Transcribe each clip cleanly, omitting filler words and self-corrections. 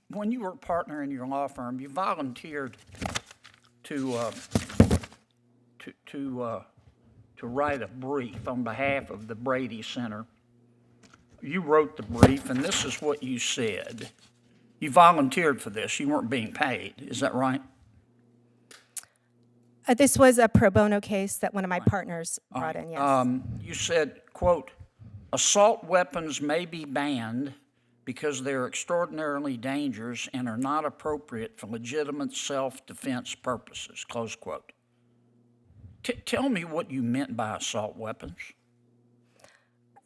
when you were a partner in your law firm, you volunteered to write a brief on behalf of the Brady Center. You wrote the brief, and this is what you said. You volunteered for this. You weren't being paid. Is that right? This was a pro bono case that one of my partners brought in, yes. You said, quote, "Assault weapons may be banned because they're extraordinarily dangerous and are not appropriate for legitimate self-defense purposes," close quote. Tell me what you meant by assault weapons.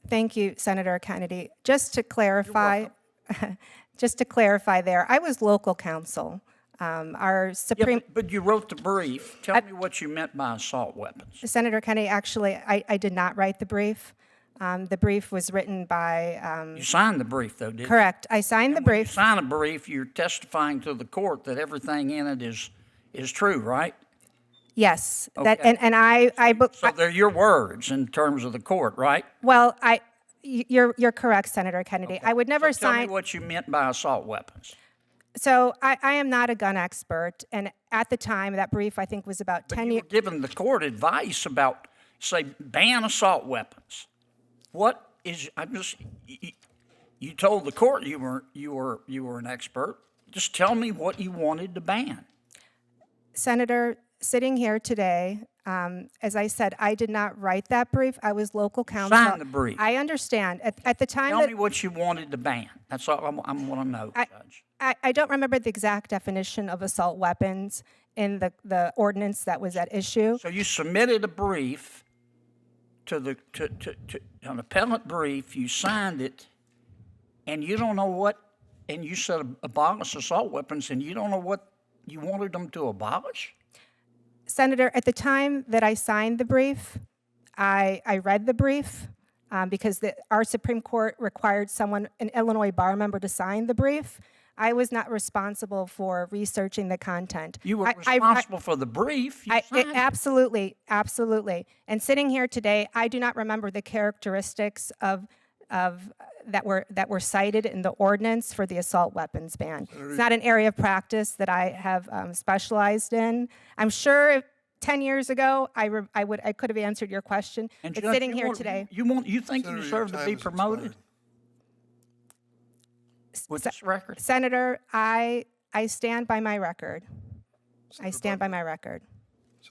Thank you, Senator Kennedy. Just to clarify, there, I was local counsel. Our Supreme... Yeah, but you wrote the brief. Tell me what you meant by assault weapons. Senator Kennedy, actually, I did not write the brief. The brief was written by... You signed the brief, though, didn't you? Correct. I signed the When you brief. sign a brief, you're testifying to the court that everything in it is true, right? Yes. Okay. So they're your words in terms of the court, right? Well, you're correct, Senator Kennedy. Okay. I would never Tell me sign... what you meant by assault weapons. So I am not a gun expert, and at the time, that brief, I think, was about 10 You years... were giving the court advice about, say, ban assault weapons. What is... You told the court you were an expert. Just tell me what you wanted to ban. Senator, sitting here today, as I said, I did not write that brief. I was local counsel. Sign the brief. I understand. At the time Tell me what you wanted to ban. That's all I want to know, Judge. I don't remember the exact definition of assault weapons in the ordinance that was at issue. So you submitted a brief to an appellate brief, you signed it, and you don't know what, and you said abolish assault weapons, and you don't know what you wanted them to abolish? Senator, at the time that I signed the brief, I read the brief because our Supreme Court required an Illinois bar member to sign the brief. I was not responsible for researching the content. You were responsible for the brief. You signed it. Absolutely, absolutely. And sitting here today, I do not remember the characteristics of that were cited in the ordinance for the assault weapons ban. It's not an area of practice that I have specialized in. I'm sure 10 years ago I could have answered your question. And but Judge, sitting here today, you think you Senator, deserve your to be time has promoted with this record? Senator, I stand by my record. I stand by my record.